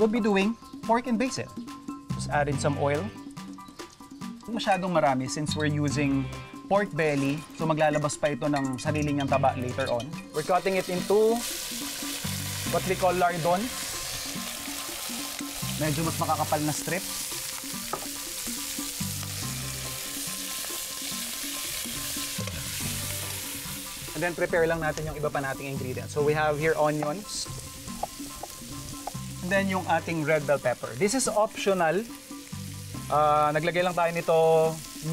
we'll be doing pork and basil. Just add in some oil. Masyadong marami since we're using pork belly, so maglalabas pa ito ng sarili niyang taba later on. We're cutting it into what we call lardon. Medyo mas makakapal na strips. And then prepare lang natin yung iba pa nating ingredients. So we have here onions. And then yung ating red bell pepper. This is optional. Naglagay lang tayo nito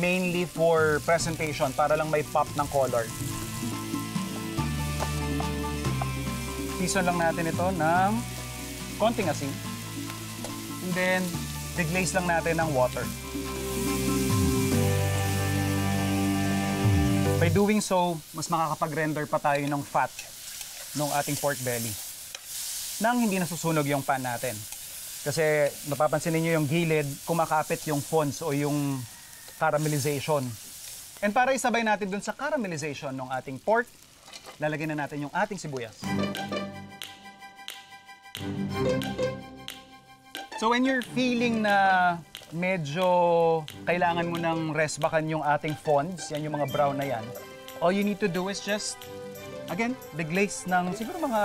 mainly for presentation para lang may pop ng color. Season lang natin ito ng konting asin. And then deglaze lang natin ng water. By doing so, mas makakapag-render pa tayo ng fat ng ating pork belly nang hindi nasusunog yung pan natin. Kasi napapansin niyo yung gilid, kumakapit yung fonds o yung caramelization. And para isabay natin dun sa caramelization ng ating pork, lalagyan na natin yung ating sibuyas. So when you're feeling na medyo kailangan mo ng resbakan yung ating fonds, yan yung mga brown na yan, all you need to do is just, again, deglaze ng siguro mga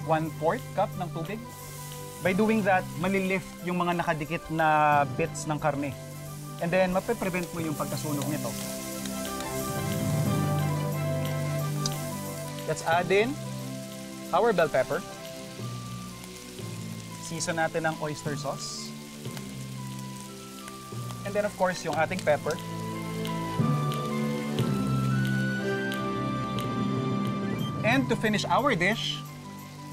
1/4 cup ng tubig. By doing that, malilift yung mga nakadikit na bits ng karne. And then, mape-prevent mo yung pagkasunog nito. Let's add in our bell pepper. Season natin ng oyster sauce. And then, of course, yung ating pepper. And to finish our dish,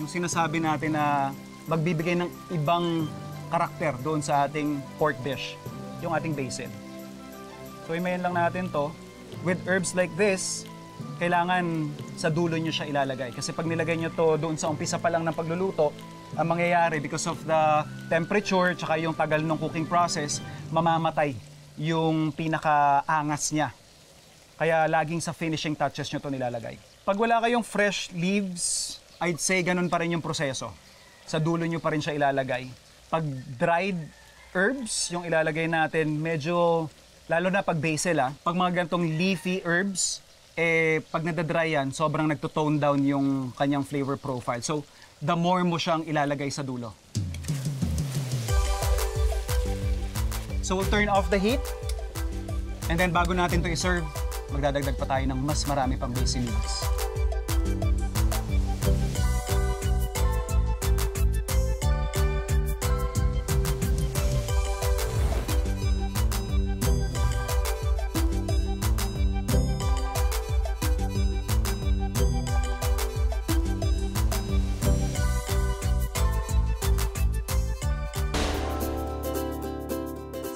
yung sinasabi natin na magbibigay ng ibang karakter doon sa ating pork dish, yung ating basil. So, imayin lang natin to. With herbs like this, kailangan sa dulo nyo siya ilalagay. Kasi pag nilagay nyo to doon sa umpisa pa lang ng pagluluto, ang mangyayari because of the temperature tsaka yung tagal ng cooking process, mamamatay yung pinakaangas niya. Kaya laging sa finishing touches nyo to nilalagay. Pag wala kayong fresh leaves, I'd say ganun pa rin yung proseso. Sa dulo nyo pa rin siya ilalagay. Pag dried herbs, yung ilalagay natin, medyo, lalo na pag basil pag mga ganitong leafy herbs, pag nadadry yan, sobrang nagto-tone down yung kanyang flavor profile. So, the more mo siyang ilalagay sa dulo. So, we'll turn off the heat. And then, bago natin to i-serve, magdadagdag pa tayo ng mas marami pang basil leaves.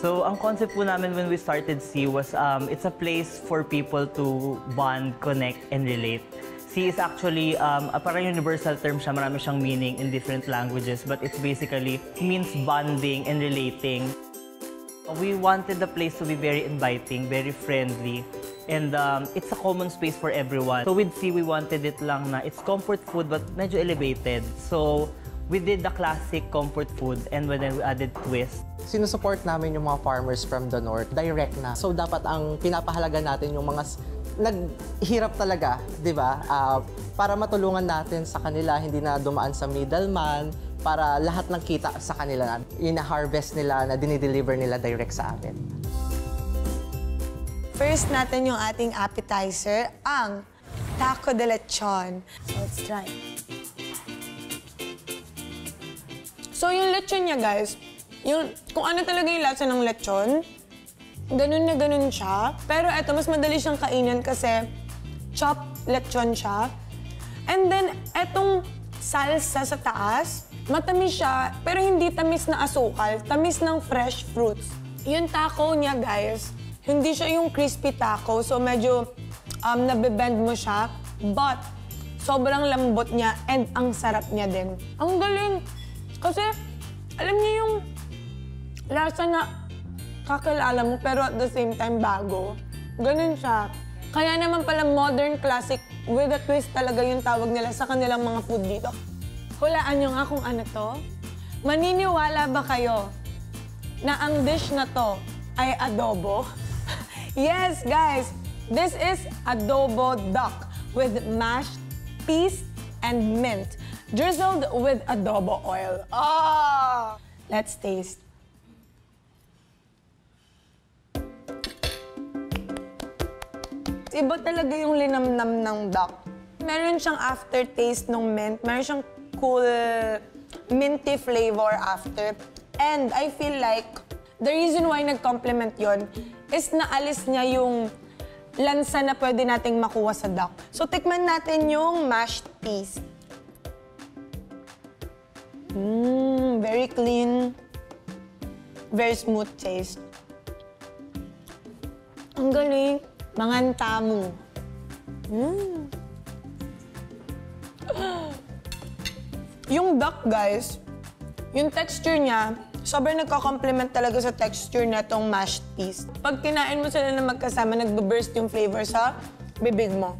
So, ang concept po namin when we started C was it's a place for people to bond, connect, and relate. C is actually parang universal term siya, marami siyang meaning in different languages, but it's basically means bonding and relating. We wanted the place to be very inviting, very friendly, and it's a common space for everyone. So with C, we wanted it lang na it's comfort food but medyo elevated. So we did the classic comfort food and then we added twist. Sinusupport namin yung mga farmers from the north, direct na. So dapat ang pinapahalaga natin yung mga naghirap talaga, di ba? Para matulungan natin sa kanila, hindi na dumaan sa middleman, para lahat ng kita sa kanila, ina-harvest nila, na dinideliver nila direct sa amin. First natin yung ating appetizer, ang taco de lechon. So let's try. So yung lechon niya, guys, kung ano talaga yung lasa ng lechon, ganun na ganun siya. Pero eto, mas madali siyang kainin kasi chopped lechon siya. And then, etong salsa sa taas, matamis siya, pero hindi tamis na asukal, tamis ng fresh fruits. Yung taco niya, guys, hindi siya yung crispy taco, so medyo nabibend mo siya, but sobrang lambot niya and ang sarap niya din. Ang galing! Kasi, alam niyo yung lasa na kakilala mo, pero at the same time bago. Ganun siya. Kaya naman pala modern classic with a twist talaga yung tawag nila sa kanilang mga food dito. Hulaan nyo nga kung ano to. Maniniwala ba kayo na ang dish na to ay adobo? Yes, guys! This is adobo duck with mashed peas and mint, drizzled with adobo oil. Ah! Let's taste. Iba talaga yung linamnam ng duck. Meron siyang aftertaste ng mint. Meron siyang cool, minty flavor after. And I feel like the reason why nag-complement yon is naalis niya yung lansa na pwede nating makuha sa duck. So, tikman natin yung mashed peas. Very clean. Very smooth taste. Ang galing. Manganta mo. Yung duck, guys, yung texture niya, sobrang nagko-complement talaga sa texture na tong mashed peas. Pag kinain mo sila na magkasama, nagbe-burst yung flavor sa bibig mo.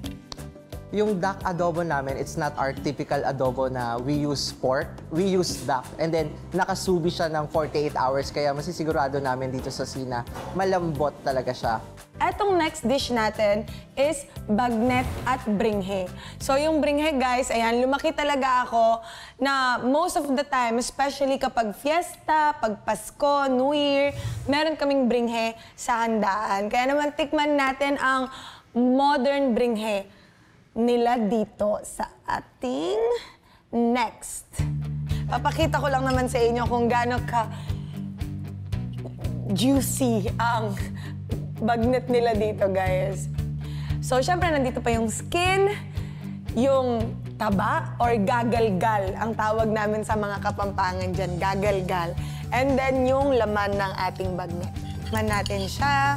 Yung duck adobo namin, it's not our typical adobo na we use pork. We use duck. And then, nakasubi siya ng 48 hours. Kaya masisigurado namin dito sa Sina, malambot talaga siya. Etong next dish natin is bagnet at bringhe. So yung bringhe, guys, ayan, lumaki talaga ako na most of the time, especially kapag fiesta, pag Pasko, New Year, meron kaming bringhe sa handaan. Kaya naman tikman natin ang modern bringhe nila dito sa ating next. Papakita ko lang naman sa inyo kung gaano ka juicy ang bagnet nila dito, guys. So, syempre, nandito pa yung skin, yung taba, or gagalgal, ang tawag namin sa mga Kapampangan dyan, gagalgal. And then, yung laman ng ating bagnet. Tikman natin siya.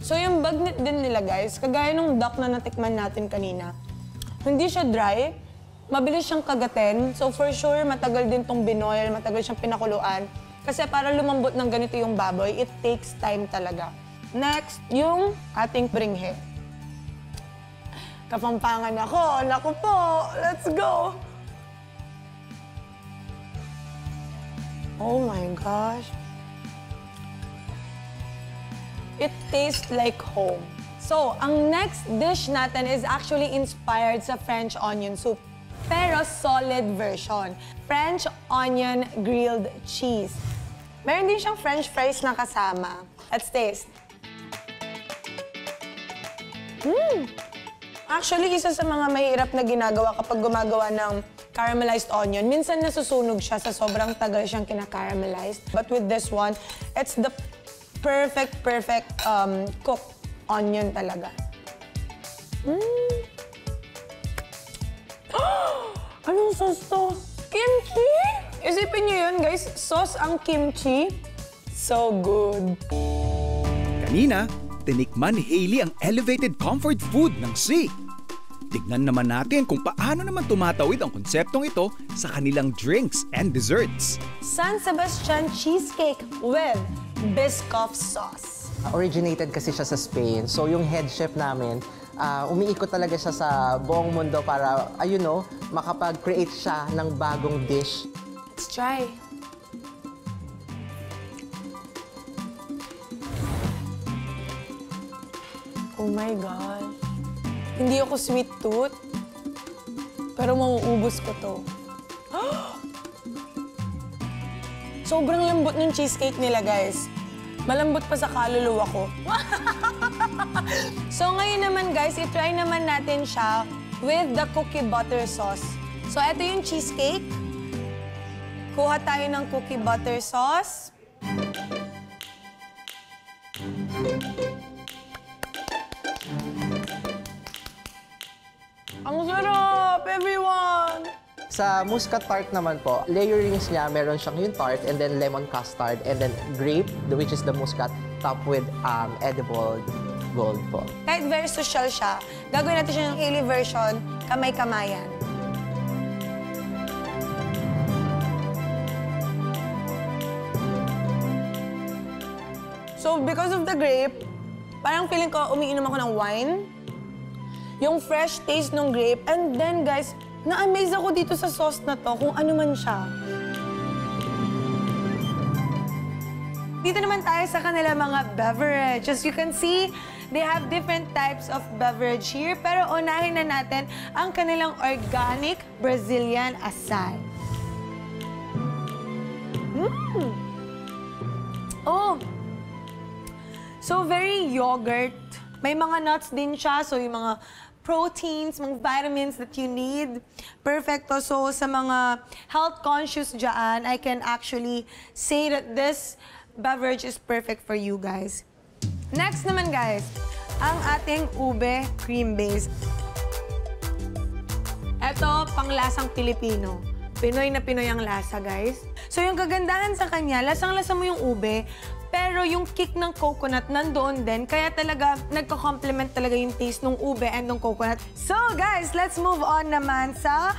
So, yung bagnet din nila, guys, kagaya nung duck na natikman natin kanina, hindi siya dry, mabilis siyang kagatin. So, for sure, matagal din tong binoil, matagal siyang pinakuluan. Kasi para lumambot ng ganito yung baboy, it takes time talaga. Next, yung ating bringhe. Kapampangan ako. Naku po, let's go! Oh my gosh. It tastes like home. So, ang next dish natin is actually inspired sa French onion soup. Pero solid version. French onion grilled cheese. Meron din siyang French fries na kasama. Let's taste. Actually, isa sa mga mahirap na ginagawa kapag gumagawa ng caramelized onion, minsan nasusunog siya sa sobrang tagal siyang kinakaramelized. But with this one, it's the perfect cooked onion talaga. Anong sauce to? Kimchi? Isipin niyo yun, guys. Sauce ang kimchi. So good. Kanina, tinikman ni Hailey ang elevated comfort food ng C. Tignan naman natin kung paano naman tumatawid ang konseptong ito sa kanilang drinks and desserts. San Sebastian cheesecake with Biscoff sauce. Originated kasi siya sa Spain. So yung head chef namin, umiikot talaga siya sa buong mundo para, makapag-create siya ng bagong dish. Let's try. Oh my God. Hindi ako sweet tooth, pero mauubos ko to. Sobrang lambot ng cheesecake nila, guys. Malambot pa sa kaluluwa ko. So ngayon naman, guys, i-try naman natin siya with the cookie butter sauce. So ito yung cheesecake. Kuha tayo ng cookie butter sauce. Ang sarap, everyone! Sa muscat tart naman po, layerings niya, meron siyang yung tart and then lemon custard and then grape, which is the muscat, topped with edible gold po. Kahit very social siya, gagawin natin siya ng Hailey version, kamay-kamayan. So, because of the grape, parang feeling ko umiinom ako ng wine. Yung fresh taste ng grape. And then, guys, Na-amaze ako dito sa sauce na to, kung ano man siya. Dito naman tayo sa kanila mga beverage. As you can see, they have different types of beverage here. Pero unahin na natin ang kanilang organic Brazilian asal. Oh! So, very yogurt. May mga nuts din siya. So, yung mga proteins, mga vitamins that you need. Perfecto. So, sa mga health-conscious dyan, I can actually say that this beverage is perfect for you guys. Next naman, guys, ang ating ube cream base. Ito, panglasang Pilipino. Pinoy na Pinoy ang lasa, guys. So, yung kagandahan sa kanya, lasang-lasa mo yung ube, pero yung kick ng coconut nandoon din, kaya talaga nagko-complement talaga yung taste ng ube and ng coconut. So, guys, let's move on naman sa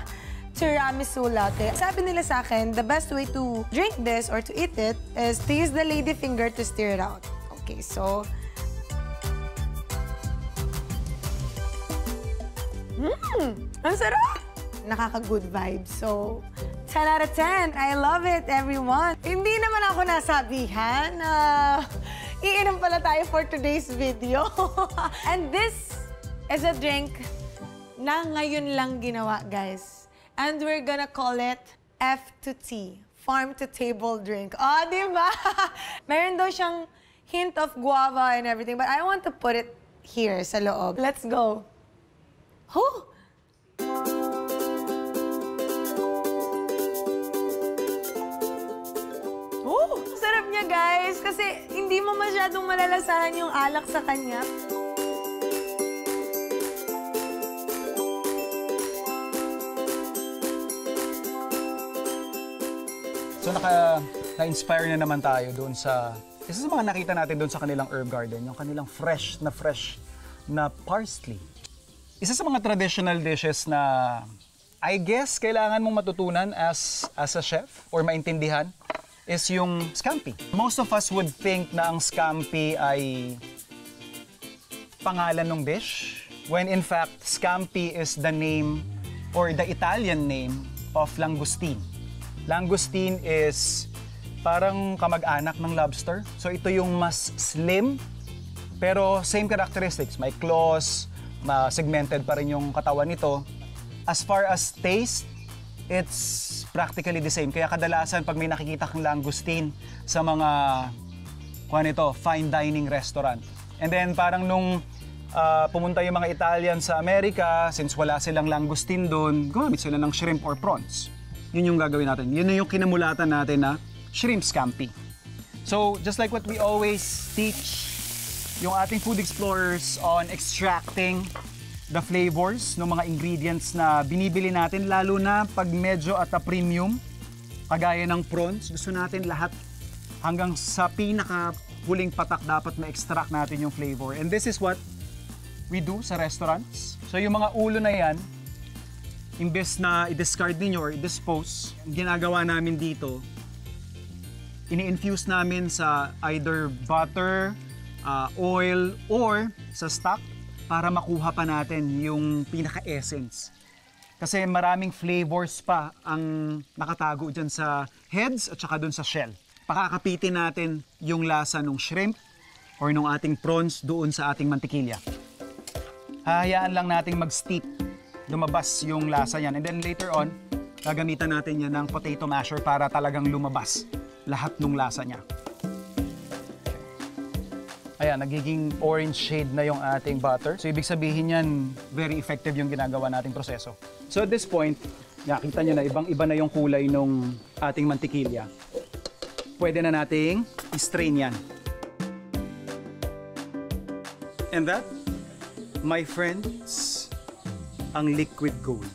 tiramisu latte. Sabi nila sa akin, the best way to drink this or to eat it is to use the lady finger to stir it out. Okay, so... Ang sarap! Nakaka-good vibes. So, 10 out of 10. I love it, everyone. Hindi naman ako nasabihan na iinom pala tayo for today's video. And this is a drink na ngayon lang ginawa, guys. And we're gonna call it F to T, Farm to Table Drink. Oh, di ba? Meron daw siyang hint of guava and everything, but I want to put it here sa loob. Let's go. Oh! Oh! Sarap niya, guys, kasi hindi mo masyadong malalasahan yung alak sa kanya. So naka-inspire na naman tayo doon sa isa sa mga nakita natin doon sa kanilang herb garden, yung kanilang fresh na parsley. Isa sa mga traditional dishes na I guess kailangan mong matutunan as a chef or maintindihan is yung scampi. Most of us would think na ang scampi ay pangalan ng dish, when in fact scampi is the name or the Italian name of langoustine. Langoustine is parang kamag-anak ng lobster. So ito yung mas slim, pero same characteristics. May claws, segmented pa rin yung katawan nito. As far as taste, it's practically the same. Kaya kadalasan pag may nakikita kang langoustine sa mga fine dining restaurant. And then parang nung pumunta yung mga Italian sa Amerika, since wala silang langoustine doon, gumamit sila ng shrimp or prawns. Yun yung gagawin natin. Yun yung kinamulatan natin na shrimp scampi. So, just like what we always teach yung ating food explorers on extracting the flavors ng mga ingredients na binibili natin, lalo na pag medyo at a premium, kagaya ng prawns, gusto natin lahat hanggang sa pinaka-huling patak dapat ma-extract natin yung flavor. And this is what we do sa restaurants. So, yung mga ulo na yan, imbes na i-discard ninyo or i-dispose, ginagawa namin dito, ini-infuse namin sa either butter, oil, or sa stock para makuha pa natin yung pinaka-essence. Kasi maraming flavors pa ang nakatago dyan sa heads at saka dun sa shell. Pakakapitin natin yung lasa ng shrimp or ng ating prawns doon sa ating mantikilya. Hahayaan lang nating mag-steep, lumabas yung lasa niyan. And then later on, gagamitan natin yan ng potato masher para talagang lumabas lahat ng lasa niya. Ayan, nagiging orange shade na yung ating butter. So, ibig sabihin yan, very effective yung ginagawa nating proseso. So, at this point, nakita nyo na ibang-iba na yung kulay ng ating mantikilya. Pwede na nating i-strain yan. And that, my friends, ang liquid gold.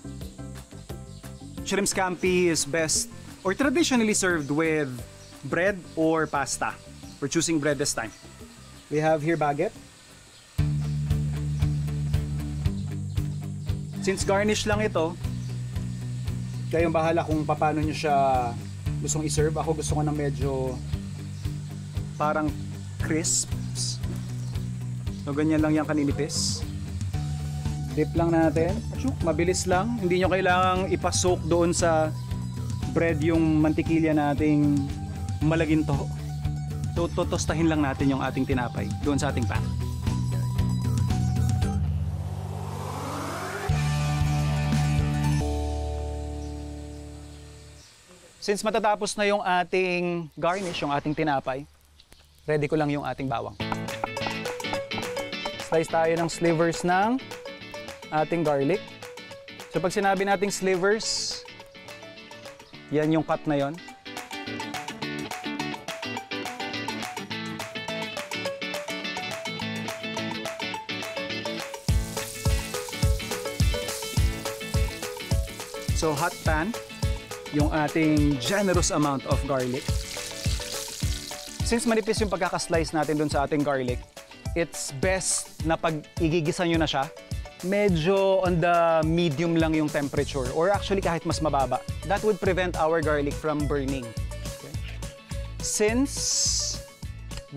Shrimp scampi is best or traditionally served with bread or pasta. We're choosing bread this time. We have here baguette. Since garnish lang ito, kayong bahala kung paano nyo siya gustong i-serve. Ako gusto ko ng medyo parang crisps. So ganyan lang yung kaninipis. Dip lang natin. Chuk, mabilis lang. Hindi nyo kailangang ipasoak doon sa bread yung mantikilya nating malaginto. So, totostahin lang natin yung ating tinapay doon sa ating pan. Since matatapos na yung ating garnish, yung ating tinapay, ready ko lang yung ating bawang. Slice tayo ng slivers ng ating garlic. So pag sinabi nating slivers, yan yung cut na yon. So hot pan, yung ating generous amount of garlic. Since manipis yung pagkakaslice natin dun sa ating garlic, it's best na pag igigisa nyo na siya, medyo on the medium lang yung temperature or actually kahit mas mababa. That would prevent our garlic from burning. Okay. Since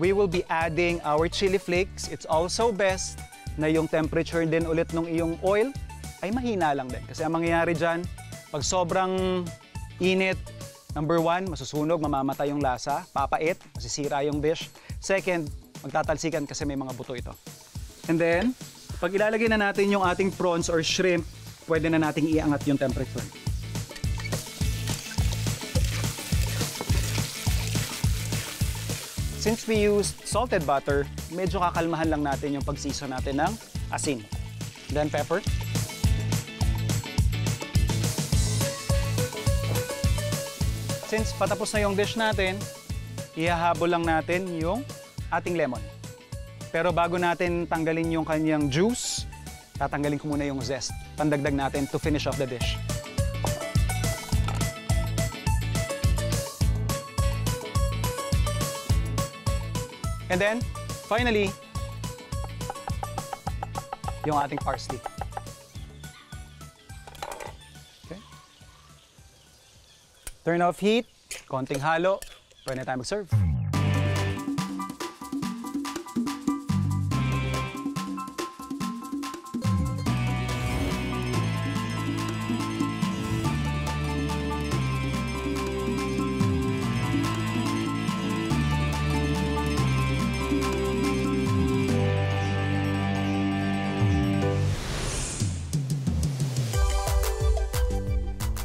we will be adding our chili flakes, it's also best na yung temperature din ulit ng iyong oil ay mahina lang din. Kasi ang mangyayari dyan, pag sobrang init, number one, masusunog, mamamatay yung lasa, papait, masisira yung dish. Second, magtatalsikan kasi may mga buto ito. And then, pag ilalagay na natin yung ating prawns or shrimp, pwede na nating iangat yung temperature. Since we used salted butter, medyo kakalmahan lang natin yung pag-season natin ng asin. Then pepper. Since patapos na yung dish natin, ihahabol lang natin yung ating lemon. Pero bago natin tanggalin yung kanyang juice, tatanggalin ko muna yung zest. Pandagdag natin to finish off the dish. And then, finally, yung ating parsley. Okay. Turn off heat, konting halo, pwede na tayo mag-serve.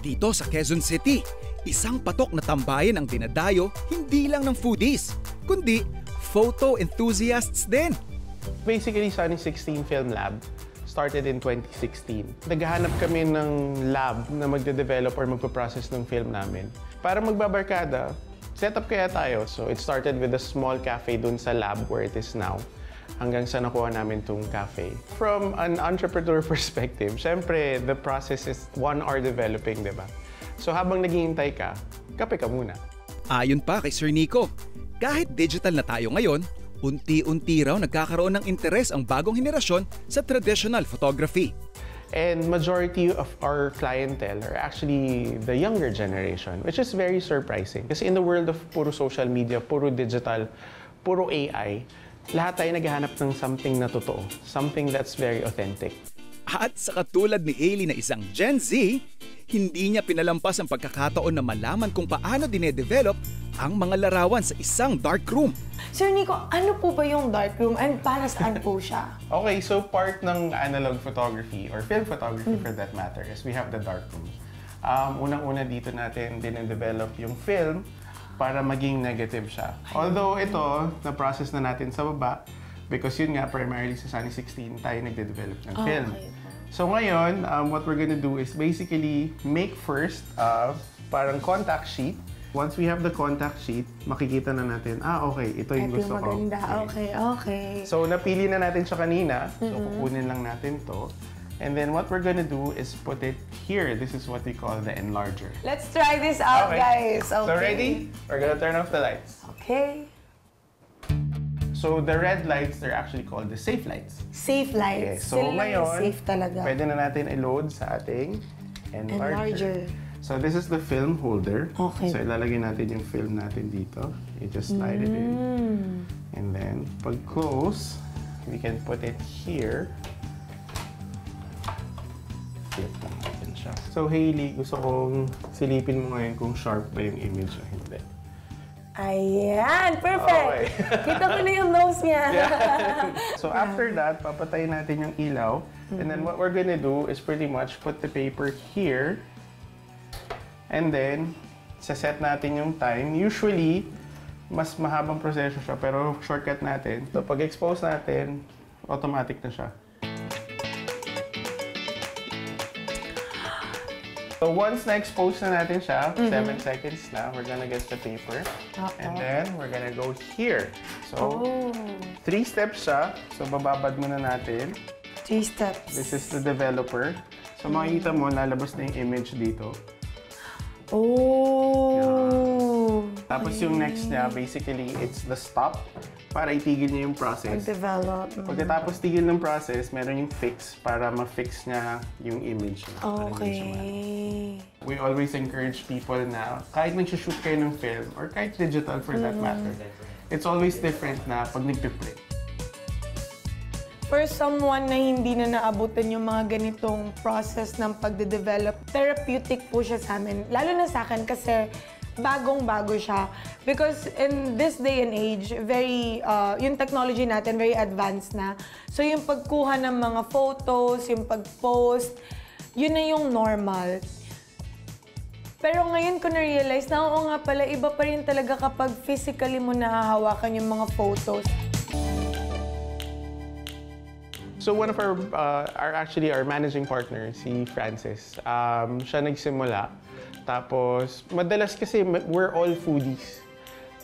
Dito sa Quezon City, isang patok na tambayan ang dinadayo hindi lang ng foodies, kundi photo enthusiasts din. Basically, Sunny 16 Film Lab started in 2016. Naghahanap kami ng lab na magde-develop or magpaprocess ng film namin. Para magbabarkada, set up kaya tayo. So it started with a small cafe dun sa lab where it is now, hanggang sa nakuha namin tong cafe. From an entrepreneur perspective, syempre, the process is 1 hour developing, di ba? So habang naghihintay ka, kape ka muna. Ayon pa kay Sir Nico, kahit digital na tayo ngayon, unti-unti raw nagkakaroon ng interes ang bagong henerasyon sa traditional photography. And majority of our clientele are actually the younger generation, which is very surprising. Kasi in the world of puro social media, puro digital, puro AI, lahat tayo naghahanap ng something na totoo, something that's very authentic. At sa katulad ni Hailey na isang Gen Z, hindi niya pinalampas ang pagkakataon na malaman kung paano dinedevelop ang mga larawan sa isang darkroom. Sir Nico, ano po ba yung darkroom and para saan po siya? Okay, so part ng analog photography or film photography for that matter is we have the darkroom. Unang-una dito natin dinedevelop yung film para maging negative siya. Although ito, na-process na natin sa baba because yun nga, primarily sa Sunny 16 tayo nagde-develop ng film. Okay. So ngayon, what we're gonna do is basically make first parang contact sheet. Once we have the contact sheet, makikita na natin, okay, ito yung gusto ko. Maganda. Okay. So napili na natin siya kanina, so kukunin lang natin to. And then what we're gonna do is put it here. This is what we call the enlarger. Let's try this out, guys. Okay. So ready? We're gonna turn off the lights. Okay. So the red lights, they're actually called the safe lights. Safe Okay, lights. so Sila yung ngayon, safe talaga. pwede na natin i-load sa ating enlarger. Enlarger. So this is the film holder. Okay. So ilalagay natin yung film natin dito. You just slide it in. And then, pag close, we can put it here. So Hailey, gusto kong silipin mo ngayon kung sharp ba yung image o hindi. Ayan, perfect. Okay. Kita ko na yung nose niya. So after that, papatayin natin yung ilaw. And then what we're gonna do is pretty much put the paper here. And then, saset natin yung time. Usually, mas mahabang proseso siya, pero shortcut natin. So pag expose natin, automatic na siya. So once na-expose na natin siya, 7 seconds na, we're gonna get the paper. Okay. And then, we're gonna go here. So, 3 steps siya. So, bababad muna natin. 3 steps. This is the developer. So, makikita mo, lalabas na yung image dito. Oh! Tapos yung next niya, basically, it's the stop para itigil niya yung process. Develop. Pagkatapos tigil ng process, meron yung fix para ma-fix niya yung image niya. Para hindi siya Okay. We always encourage people na kahit nag-shoot kayo ng film or kahit digital for that matter, it's always different na pag nagpiprint. For someone na hindi na naabutan yung mga ganitong process ng pagde-develop, therapeutic po siya sa amin. Lalo na sa akin kasi bagong-bago siya. Because in this day and age, yung technology natin, very advanced na. So yung pagkuha ng mga photos, yung pag-post, yun na yung normal. Pero ngayon ko na-realize na oo nga pala, iba pa rin talaga kapag physically mo nahahawakan yung mga photos. So one of our managing partner, si Francis, siya nagsimula. Tapos, madalas kasi we're all foodies.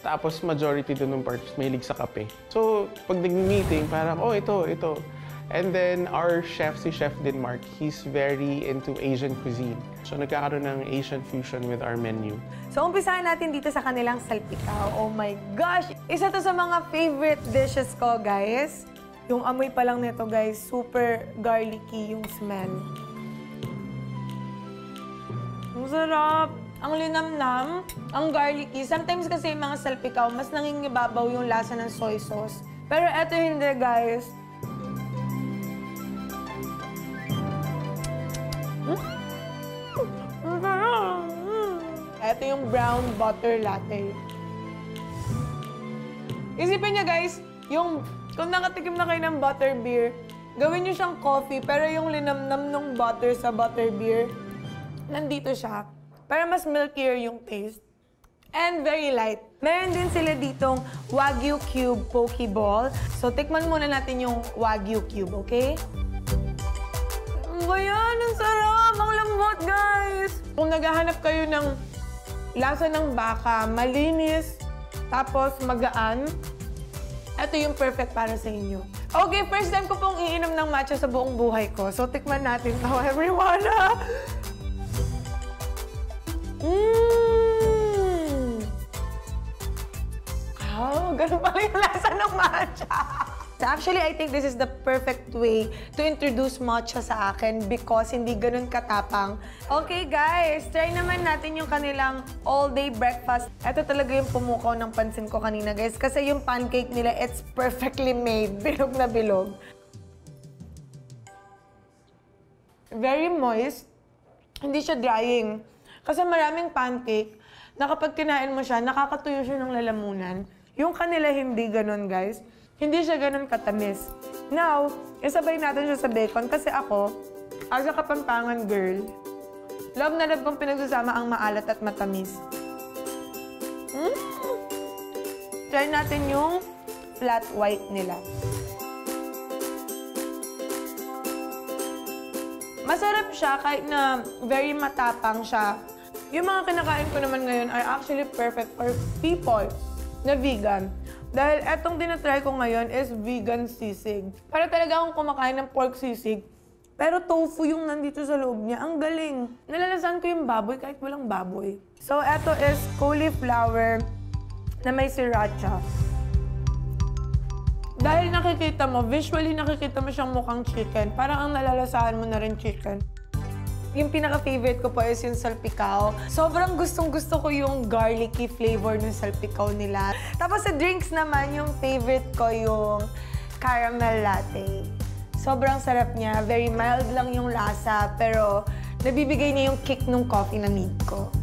Tapos, majority doon ng partners mahilig sa kape. So, pag nag-meeting, parang, oh, ito. And then, our chef, si Chef Denmark, he's very into Asian cuisine. So, nagkakaroon ng Asian fusion with our menu. So, umpisahan natin dito sa kanilang salpikaw. Oh my gosh! Isa to sa mga favorite dishes ko, guys. Yung amoy pa lang nito, guys, super garlicky yung smell. Ang sarap! Ang linamnam, ang garlicky. Sometimes kasi yung mga salpikaw, mas nangingibabaw yung lasa ng soy sauce. Pero eto hindi, guys. Ito yung brown butter latte. Isipin niya, guys, kung nakatikim na kayo ng butter beer, gawin niyo siyang coffee, pero yung linamnam ng butter sa butter beer, nandito siya. Para mas milkier yung taste. And very light. Meron din sila ditong Wagyu Cube Poke Ball. So, tikman muna natin yung Wagyu Cube, okay? Ayan, ang sarap! Ang lambot, guys! Kung naghahanap kayo ng lasa ng baka, malinis, tapos magaan, ito yung perfect para sa inyo. Okay, first time ko pong iinom ng matcha sa buong buhay ko. So, tikman natin to, everyone. Oh, ganun pala yung lasa ng matcha. Actually, I think this is the perfect way to introduce matcha sa akin because hindi ganun katapang. Okay, guys, try naman natin yung kanilang all-day breakfast. Ito talaga yung pumukaw ng pansin ko kanina, guys, kasi yung pancake nila, it's perfectly made. Bilog na bilog. Very moist. Hindi siya drying. Kasi maraming pancake na kapag kinain mo siya, nakakatuyo siya ng lalamunan. Yung kanila hindi ganun, guys. Hindi siya ganun katamis. Now, isabay natin siya sa bacon kasi ako, as a Kapampangan girl, love na love kong pinagsasama ang maalat at matamis. Try natin yung flat white nila. Masarap siya kahit na very matapang siya. Yung mga kinakain ko naman ngayon are actually perfect for people na vegan. Dahil etong dinatry ko ngayon is vegan sisig. Para talaga akong kumakain ng pork sisig, pero tofu yung nandito sa loob niya. Ang galing. Nalalasan ko yung baboy kahit walang baboy. So, eto is cauliflower na may sriracha. Dahil nakikita mo, visually nakikita mo siyang mukhang chicken. Parang ang nalalasahan mo na rin chicken. Yung pinaka-favorite ko po is yung salpikaw. Sobrang gustong-gusto ko yung garlicky flavor ng salpikaw nila. Tapos sa drinks naman, yung favorite ko yung caramel latte. Sobrang sarap niya. Very mild lang yung lasa, pero nabibigay niya yung kick ng coffee na need ko.